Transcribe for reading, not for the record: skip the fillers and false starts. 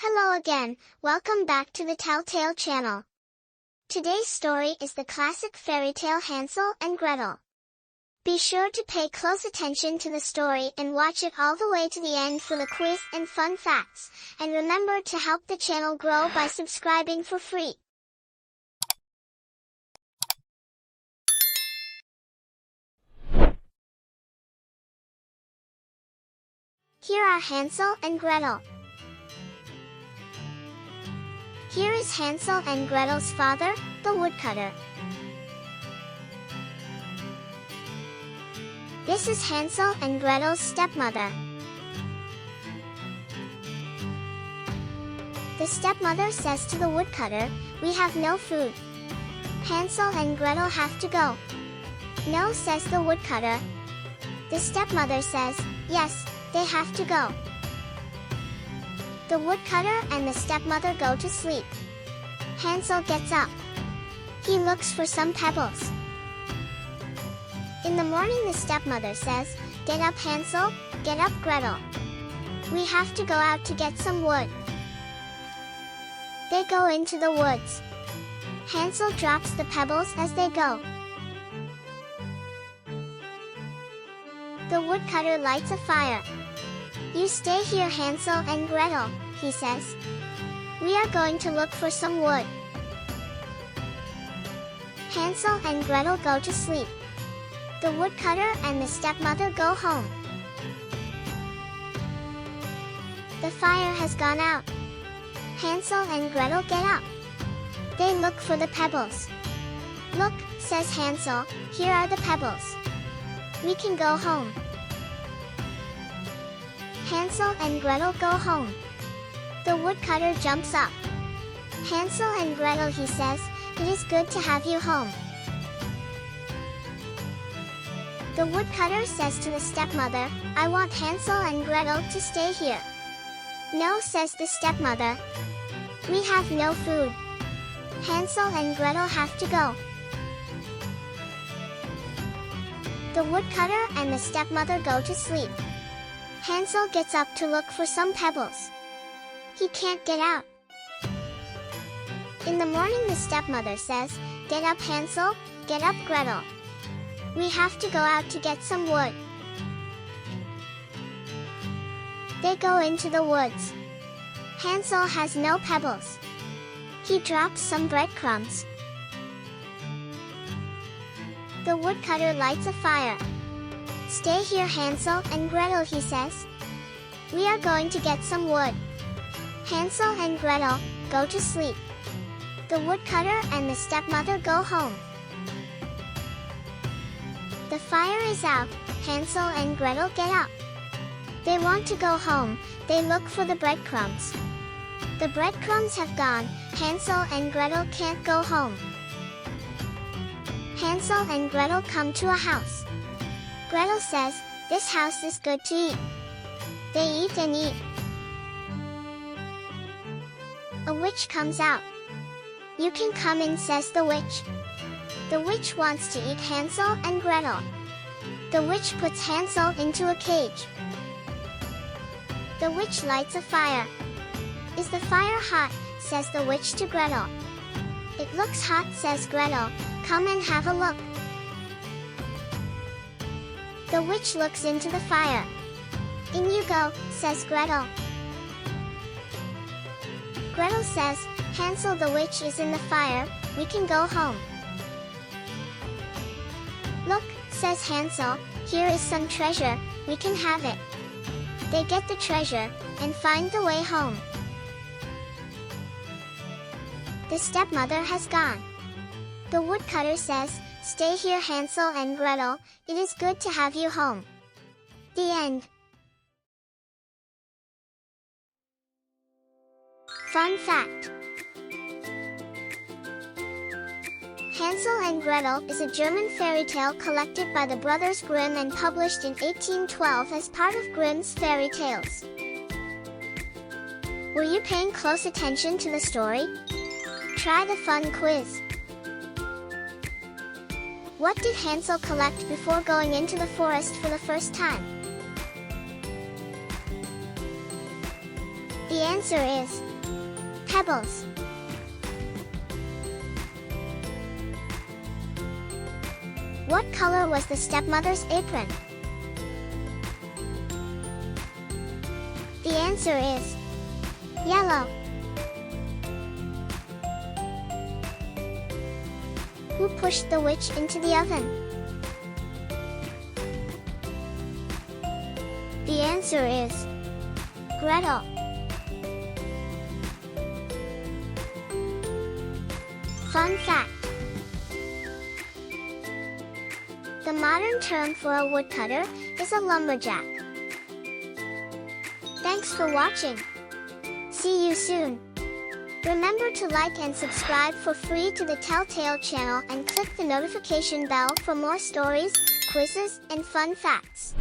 Hello again, welcome back to the Telltale channel. Today's story is the classic fairy tale Hansel and Gretel. Be sure to pay close attention to the story and watch it all the way to the end for the quiz and fun facts, and remember to help the channel grow by subscribing for free. Here are Hansel and Gretel. Here is Hansel and Gretel's father, the woodcutter. This is Hansel and Gretel's stepmother. The stepmother says to the woodcutter, "We have no food. Hansel and Gretel have to go." "No," says the woodcutter. The stepmother says, "Yes, they have to go." The woodcutter and the stepmother go to sleep. Hansel gets up. He looks for some pebbles. In the morning the stepmother says, "Get up, Hansel, get up, Gretel. We have to go out to get some wood." They go into the woods. Hansel drops the pebbles as they go. The woodcutter lights a fire. "You stay here, Hansel and Gretel," he says. "We are going to look for some wood." Hansel and Gretel go to sleep. The woodcutter and the stepmother go home. The fire has gone out. Hansel and Gretel get up. They look for the pebbles. "Look," says Hansel, "here are the pebbles. We can go home." Hansel and Gretel go home. The woodcutter jumps up. "Hansel and Gretel," he says, "it is good to have you home." The woodcutter says to the stepmother, "I want Hansel and Gretel to stay here." "No," says the stepmother. "We have no food. Hansel and Gretel have to go." The woodcutter and the stepmother go to sleep. Hansel gets up to look for some pebbles. He can't get out. In the morning the stepmother says, "Get up, Hansel, get up, Gretel. We have to go out to get some wood." They go into the woods. Hansel has no pebbles. He drops some breadcrumbs. The woodcutter lights a fire. "Stay here, Hansel and Gretel," he says. "We are going to get some wood." Hansel and Gretel go to sleep. The woodcutter and the stepmother go home. The fire is out. Hansel and Gretel get up. They want to go home. They look for the breadcrumbs. The breadcrumbs have gone. Hansel and Gretel can't go home. Hansel and Gretel come to a house. Gretel says, "This house is good to eat." They eat and eat. A witch comes out. "You can come in," says the witch. The witch wants to eat Hansel and Gretel. The witch puts Hansel into a cage. The witch lights a fire. "Is the fire hot?" says the witch to Gretel. "It looks hot," says Gretel. "Come and have a look." The witch looks into the fire. "In you go," says Gretel. Gretel says, "Hansel, the witch is in the fire, we can go home." "Look," says Hansel, "here is some treasure, we can have it." They get the treasure, and find the way home. The stepmother has gone. The woodcutter says, "Stay here, Hansel and Gretel, it is good to have you home." The end. Fun fact: Hansel and Gretel is a German fairy tale collected by the Brothers Grimm and published in 1812 as part of Grimm's Fairy Tales. Were you paying close attention to the story? Try the fun quiz. What did Hansel collect before going into the forest for the first time? The answer is Pebbles. What color was the stepmother's apron? The answer is yellow. Who pushed the witch into the oven? The answer is Gretel. Fun fact: the modern term for a woodcutter is a lumberjack. Thanks for watching. See you soon. Remember to like and subscribe for free to the Telltale channel and click the notification bell for more stories, quizzes, and fun facts.